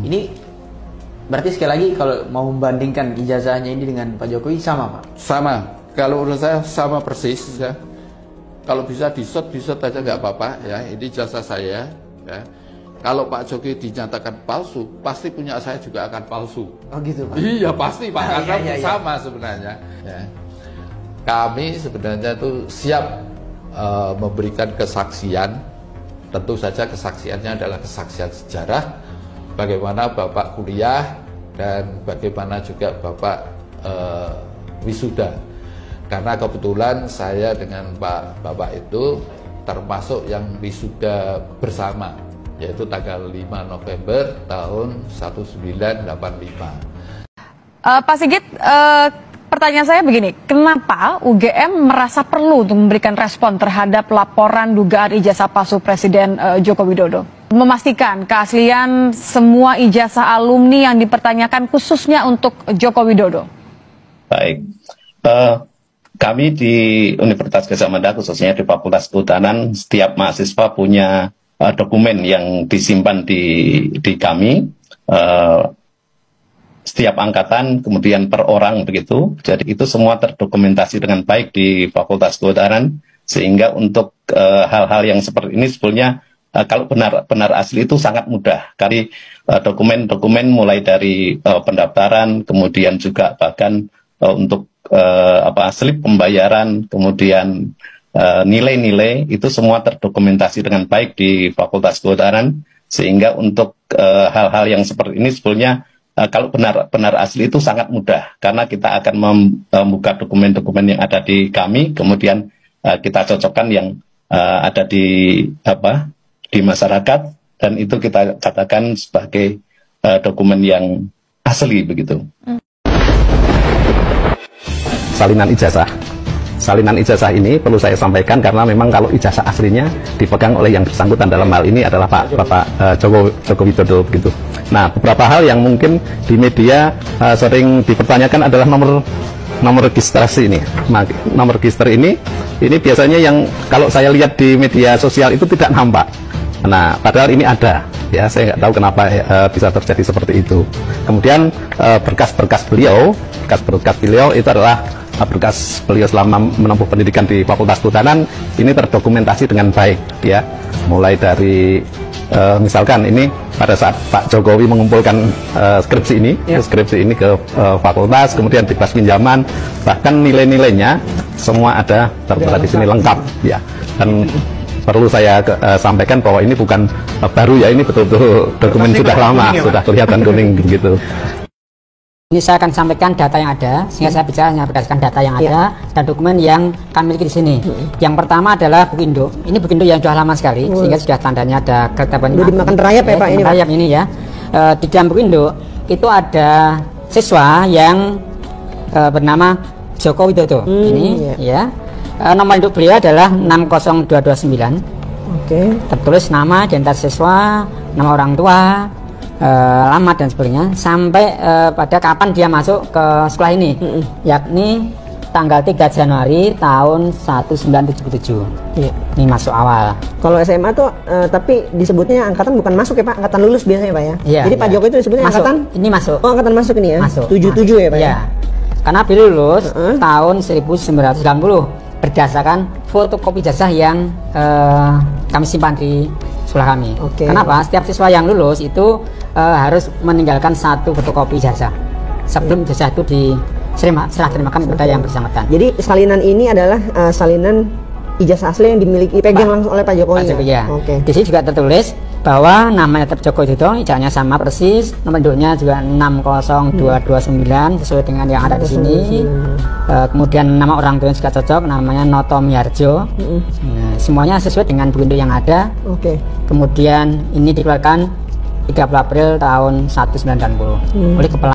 Ini berarti sekali lagi kalau mau membandingkan ijazahnya ini dengan Pak Jokowi sama, Pak? Sama. Kalau menurut saya sama persis ya. Kalau bisa di-shot aja nggak apa-apa ya. Ini ijazah saya ya. Kalau Pak Jokowi dinyatakan palsu, pasti punya saya juga akan palsu. Oh gitu, Pak? Iya pasti Pak, karena iya. sama sebenarnya. Ya. Kami sebenarnya itu siap memberikan kesaksian. Tentu saja kesaksiannya adalah kesaksian sejarah. Bagaimana Bapak kuliah dan bagaimana juga Bapak wisuda. Karena kebetulan saya dengan Bapak itu termasuk yang wisuda bersama, yaitu tanggal 5 November tahun 1985. Pak Sigit, pertanyaan saya begini, kenapa UGM merasa perlu untuk memberikan respon terhadap laporan dugaan ijazah palsu Presiden Joko Widodo? Memastikan keaslian semua ijazah alumni yang dipertanyakan khususnya untuk Joko Widodo. Baik, kami di Universitas Gadjah Mada, khususnya di Fakultas Kehutanan, setiap mahasiswa punya dokumen yang disimpan di kami, setiap angkatan, kemudian per orang begitu. Jadi itu semua terdokumentasi dengan baik di Fakultas Kehutanan, sehingga untuk hal-hal yang seperti ini sebetulnya kalau benar asli itu sangat mudah. Karena dokumen-dokumen mulai dari pendaftaran, kemudian juga bahkan untuk slip pembayaran, kemudian nilai-nilai itu semua terdokumentasi dengan baik di Fakultas Kehutanan, sehingga untuk hal-hal yang seperti ini sebetulnya kalau benar asli itu sangat mudah, karena kita akan membuka dokumen-dokumen yang ada di kami, kemudian kita cocokkan yang ada di masyarakat, dan itu kita katakan sebagai dokumen yang asli begitu. Salinan ijazah ini perlu saya sampaikan karena memang kalau ijazah aslinya dipegang oleh yang bersangkutan, dalam hal ini adalah Bapak Joko Widodo begitu. Nah, beberapa hal yang mungkin di media sering dipertanyakan adalah nomor registrasi ini. Nomor register ini biasanya yang kalau saya lihat di media sosial itu tidak nampak. Nah, padahal ini ada, ya, saya nggak tahu kenapa bisa terjadi seperti itu. Kemudian berkas-berkas beliau itu adalah berkas beliau selama menempuh pendidikan di Fakultas Kehutanan, ini terdokumentasi dengan baik, ya. Mulai dari misalkan ini pada saat Pak Jokowi mengumpulkan skripsi ini ke fakultas, kemudian bebas pinjaman, bahkan nilai-nilainya semua ada tertera di sini lengkap, ya. Dan perlu saya sampaikan bahwa ini bukan baru, ya, ini betul-betul dokumen sudah lama, sudah kelihatan kuning gitu. Ini saya akan sampaikan data yang ada, sehingga saya bicara hanya berdasarkan data yang ada dan dokumen yang kami miliki di sini. Yang pertama adalah buku induk. Ini buku induk yang sudah lama sekali, sehingga sudah tandanya ada keretapan. Udah dimakan rayap ya Pak ini? Rayap ini ya. Di dalam buku induk itu ada siswa yang bernama Joko Widodo. Ini ya. Nomor induk beliau adalah 60229. Oke. Tertulis nama, identitas siswa, nama orang tua, alamat dan sebagainya, sampai pada kapan dia masuk ke sekolah ini, yakni tanggal 3 Januari tahun 1977. Ini masuk awal. Kalau SMA tuh tapi disebutnya angkatan bukan masuk ya Pak, angkatan lulus biasanya Pak ya. Iya, jadi Pak Jokowi itu disebutnya masuk. Angkatan Ini masuk. Oh, angkatan masuk ini ya. Masuk. 77 ya Pak ya. Karena beliau lulus tahun 1990 berdasarkan fotokopi ijazah yang kami simpan di sekolah kami. Kenapa? Setiap siswa yang lulus itu harus meninggalkan satu fotokopi ijazah sebelum ijazah itu serah terimakan kepada yang bersangkutan. Jadi salinan ini adalah salinan ijazah asli yang dimiliki pegang langsung oleh Pak Jokowi. Ya. Di sini juga tertulis bahwa namanya tetap Joko Widodo, ijazahnya sama persis, nomor induknya juga 60229 sesuai dengan yang ada di sini. Kemudian nama orang tuanya juga cocok, namanya Noto Miharjo. Nah, semuanya sesuai dengan buku induk yang ada. Kemudian ini dikeluarkan 30 April tahun 1990 oleh Kepala